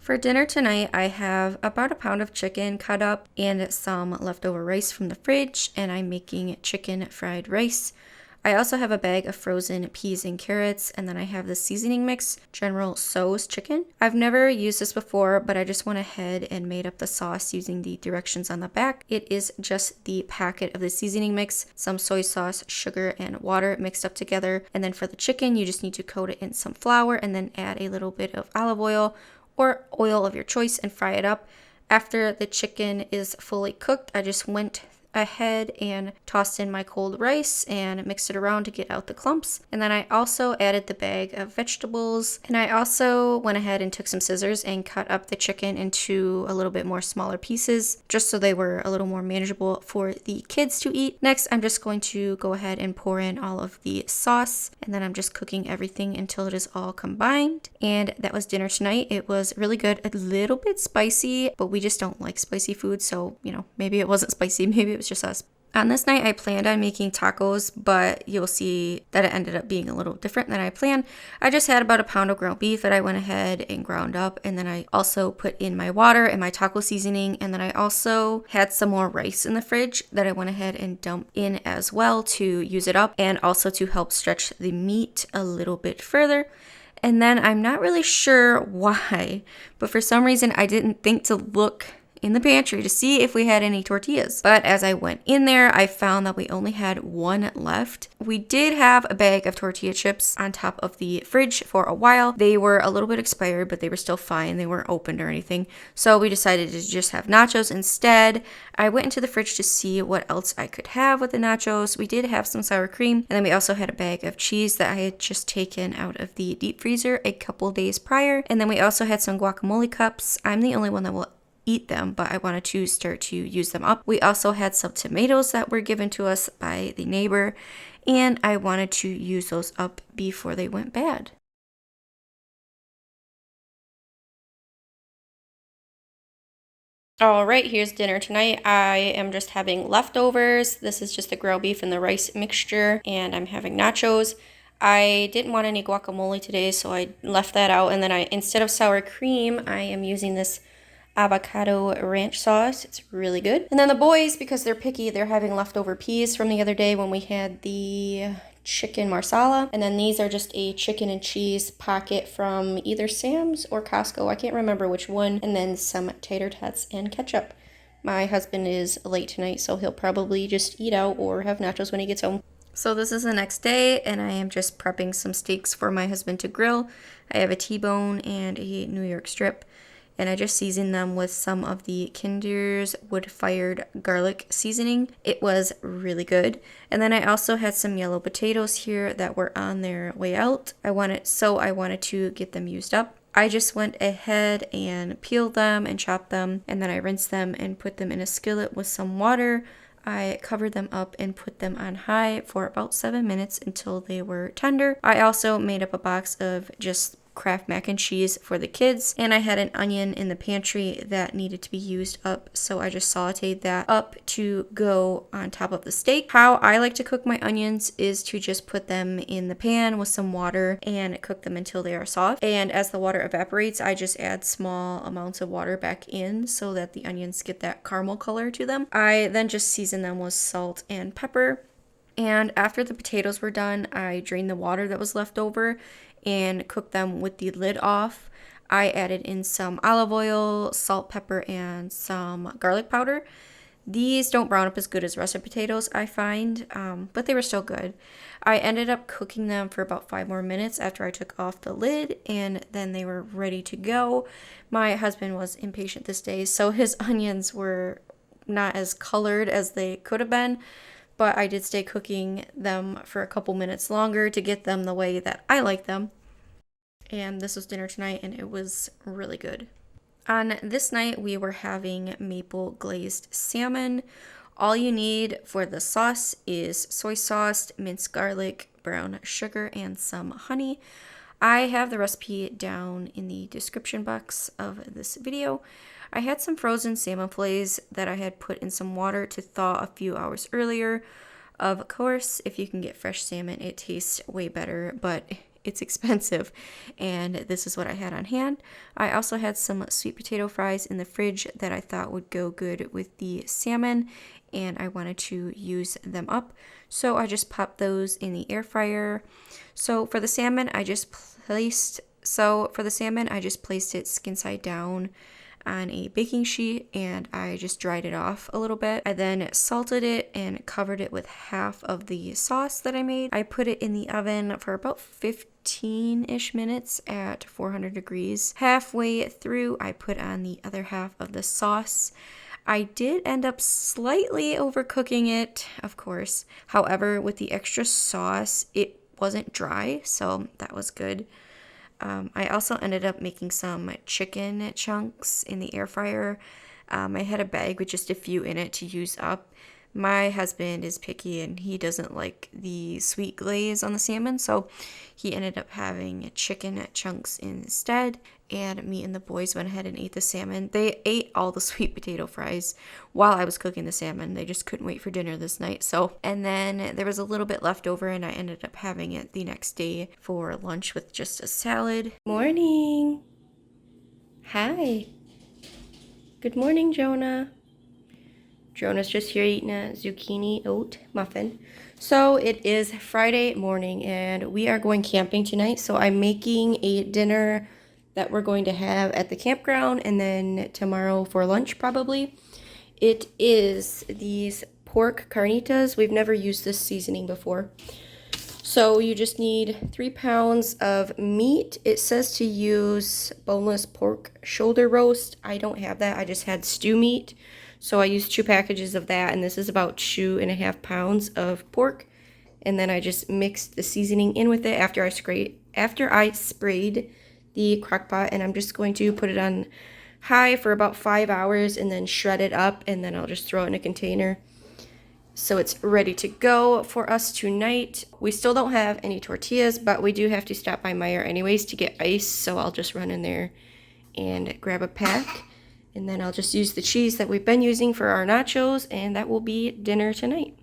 For dinner tonight, I have about a pound of chicken cut up and some leftover rice from the fridge, and I'm making chicken fried rice. I also have a bag of frozen peas and carrots, and then I have the seasoning mix, General Tso's chicken. I've never used this before, but I just went ahead and made up the sauce using the directions on the back. It is just the packet of the seasoning mix, some soy sauce, sugar, and water mixed up together. And then for the chicken, you just need to coat it in some flour and then add a little bit of olive oil or oil of your choice and fry it up. After the chicken is fully cooked, I just went ahead and tossed in my cold rice and mixed it around to get out the clumps. And then I also added the bag of vegetables, and I also went ahead and took some scissors and cut up the chicken into a little bit more smaller pieces just so they were a little more manageable for the kids to eat. Next, I'm just going to go ahead and pour in all of the sauce, and then I'm just cooking everything until it is all combined. And that was dinner tonight. It was really good, a little bit spicy, but we just don't like spicy food, so maybe it wasn't spicy, maybe it was just us. On this night, I planned on making tacos, but you'll see that it ended up being a little different than I planned. I just had about a pound of ground beef that I went ahead and ground up, and then I also put in my water and my taco seasoning, and then I also had some more rice in the fridge that I went ahead and dumped in as well to use it up and also to help stretch the meat a little bit further. And then I'm not really sure why, but for some reason I didn't think to look in the pantry to see if we had any tortillas. But as I went in there, I found that we only had one left. We did have a bag of tortilla chips on top of the fridge for a while. They were a little bit expired, but they were still fine. They weren't opened or anything. So we decided to just have nachos instead. I went into the fridge to see what else I could have with the nachos. We did have some sour cream, and then we also had a bag of cheese that I had just taken out of the deep freezer a couple days prior. And then we also had some guacamole cups. I'm the only one that will eat them, but I wanted to start to use them up. We also had some tomatoes that were given to us by the neighbor, and I wanted to use those up before they went bad. All right, here's dinner tonight. I am just having leftovers. This is just the ground beef and the rice mixture, and I'm having nachos. I didn't want any guacamole today, so I left that out, and then instead of sour cream, I am using this avocado ranch sauce. It's really good. And then the boys, because they're picky, they're having leftover peas from the other day when we had the chicken marsala. And then these are just a chicken and cheese pocket from either Sam's or Costco. I can't remember which one. And then some tater tots and ketchup. My husband is late tonight, so he'll probably just eat out or have nachos when he gets home. So this is the next day, and I am just prepping some steaks for my husband to grill. I have a T-bone and a New York strip, and I just seasoned them with some of the Kinder's wood-fired garlic seasoning. It was really good. And then I also had some yellow potatoes here that were on their way out. I wanted to get them used up. I just went ahead and peeled them and chopped them, and then I rinsed them and put them in a skillet with some water. I covered them up and put them on high for about 7 minutes until they were tender. I also made up a box of just Kraft mac and cheese for the kids, and I had an onion in the pantry that needed to be used up, so I just sauteed that up to go on top of the steak. How I like to cook my onions is to just put them in the pan with some water and cook them until they are soft, and as the water evaporates, I just add small amounts of water back in so that the onions get that caramel color to them. I then just season them with salt and pepper. And after the potatoes were done, I drained the water that was left over and cooked them with the lid off. I added in some olive oil, salt, pepper, and some garlic powder. These don't brown up as good as russet potatoes, I find, but they were still good. I ended up cooking them for about 5 more minutes after I took off the lid, and then they were ready to go. My husband was impatient this day, so his onions were not as colored as they could have been, but I did stay cooking them for a couple minutes longer to get them the way that I like them. And this was dinner tonight, and it was really good. On this night, we were having maple glazed salmon. All you need for the sauce is soy sauce, minced garlic, brown sugar, and some honey. I have the recipe down in the description box of this video. I had some frozen salmon fillets that I had put in some water to thaw a few hours earlier. Of course, if you can get fresh salmon, it tastes way better, but it's expensive. And this is what I had on hand. I also had some sweet potato fries in the fridge that I thought would go good with the salmon, and I wanted to use them up. So I just popped those in the air fryer. So for the salmon, I just placed it skin side down on a baking sheet, and I just dried it off a little bit. I then salted it and covered it with half of the sauce that I made. I put it in the oven for about 15-ish minutes at 400 degrees. Halfway through, I put on the other half of the sauce. I did end up slightly overcooking it, of course. However, with the extra sauce, it wasn't dry, so that was good. I also ended up making some chicken chunks in the air fryer. I had a bag with just a few in it to use up. My husband is picky and he doesn't like the sweet glaze on the salmon, so he ended up having chicken chunks instead. And me and the boys went ahead and ate the salmon. They ate all the sweet potato fries while I was cooking the salmon. They just couldn't wait for dinner this night. And then there was a little bit left over, and I ended up having it the next day for lunch with just a salad. Morning. Hi. Good morning, Jonah. Jonah's just here eating a zucchini oat muffin. So it is Friday morning and we are going camping tonight. So I'm making a dinner that we're going to have at the campground and then tomorrow for lunch probably. It is these pork carnitas. We've never used this seasoning before. So you just need 3 pounds of meat. It says to use boneless pork shoulder roast. I don't have that. I just had stew meat. So I used 2 packages of that, and this is about 2.5 pounds of pork. And then I just mixed the seasoning in with it after I sprayed the crock pot, and I'm just going to put it on high for about 5 hours and then shred it up, and then I'll just throw it in a container. So it's ready to go for us tonight. We still don't have any tortillas, but we do have to stop by Meijer anyways to get ice, so I'll just run in there and grab a pack. And then I'll just use the cheese that we've been using for our nachos, and that will be dinner tonight.